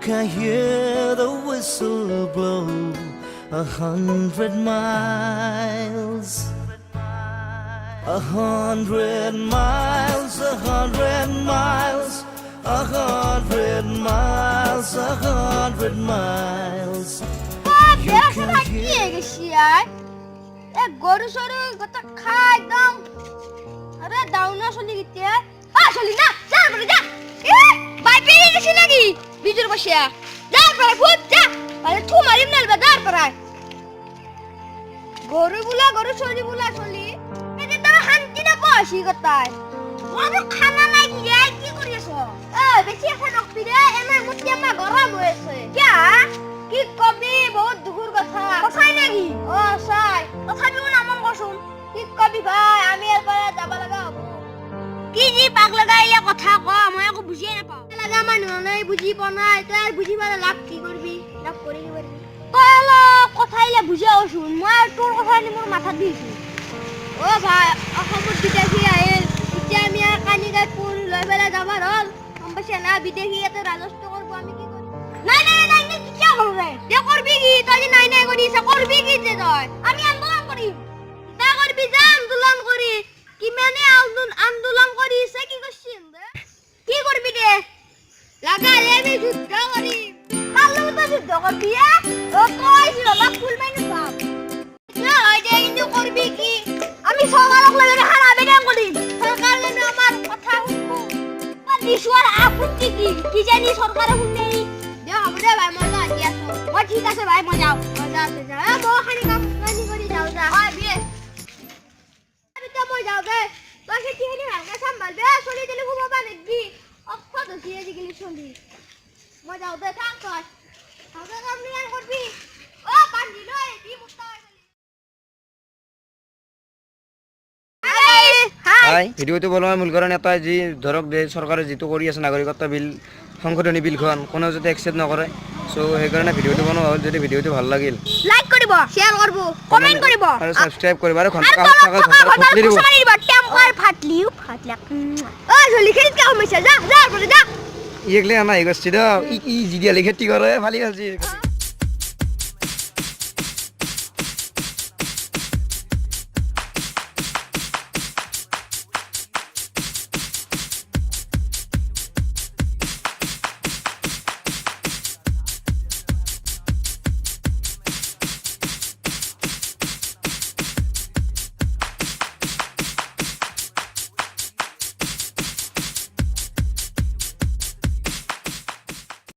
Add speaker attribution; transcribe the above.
Speaker 1: can hear the whistle blow 100 miles. 100 miles, 100 miles, 100 miles, 100 miles.
Speaker 2: বেড়া কি হয়ে গেছি আর এ গরু সরু কত খাই দাও আরে দাও না চলি গিতে চলি না যা বলে যা ভাই পেয়ে গেছি নাকি বিজুর বসিয়া যা পরে ভূত যা আরে থু মারিম না দাঁড় পরায় গরু সরি বুলা চলি এই যে তোর শান্তি না বসি কথায় গরু খানা নাই কি রে কি করিস বেশি এখন নকবি রে এমন মুতি আমা গরম হয়েছে কি কবি বহুত দুঃখের কথা কথাই নাকি ও সাই কথা দিও না মন কসুন কি কবি ভাই আমি এরপরে যাবা লাগা হবো কি জি পাগ লাগাইয়া কথা ক মই একো বুঝিয়ে না পাও লাগা মানুহ নাই বুঝি পনাই তুই আর বুঝি পারে লাভ কি করবি লাভ করি কি করবি তুই হলো কথাইলে বুঝাও শুন মই তোর কথা নি মোর মাথা দিছি ও ভাই অসমত বিদেশী আহিল এতিয়া আমি আর কানিগাত পুর লই বেলা যাবার হল সম্পছে না বিদেশী এত রাজস্ব করব আমি কি করব নাই কি করবে দে করবি কি তুই নাই করিস করবি কি যে তুই আমি আন্দোলন করি তা করবি যা আন্দোলন করি কি মানে আন্দোলন করিস কি করছিস কি করবি দে লাগা রে আমি যুদ্ধ করি কালো তো যুদ্ধ করবি ও কইছি বাবা ফুল মাইনে বাপ না হয় দে কিন্তু করবি কি আমি সকালক লাগে হারা বেগাম করি সরকার যেন আমার কথা শুনবো দিশওয়ার আপত্তি কি জানি সরকারে শুনে দে হবে দে ভাই মজা আছি আসো ও ঠিক আছে ভাই মজা আছে যা বো খানি কাম কানি করি যাও যা হয় বিয়ে আমি তো মই যাও গে তোকে কি হলি হালকা সামলাবে চলি দিলে ঘুমাবা নাকি অফত দিয়ে দিগলি চলি মই যাও দে থাক তুই হালকা কাম নিয়ে করবি ও বান্দি লই দি মুক্তা
Speaker 3: হাই ভিডিওটো বনোৱাৰ মূল কাৰণ এটাই যি ধৰক যে চৰকাৰে যিটো কৰি আছে নাগৰিকত্ব বিল সংশোধনী বিলখন কোনেও যদি একচেপ্ট নকৰে সো সেইকাৰণে ভিডিওটো বনোৱা হ'ল যদি ভিডিওটো ভাল লাগিল
Speaker 2: লাইক কৰিব শেয়াৰ কৰিব কমেন্ট কৰিব
Speaker 3: আৰু সাবস্ক্ৰাইব কৰিব আৰু ঘণ্টা ফাটলি দিব
Speaker 2: টেম্পাৰ ফাটলিও ফাটলাক ও জলি খেলি কা হমেছা যা যা বলে যা
Speaker 3: ইগলে আনা ইগস্তি দ ই জিদিয়া লিখেতি কৰে ফালি আছে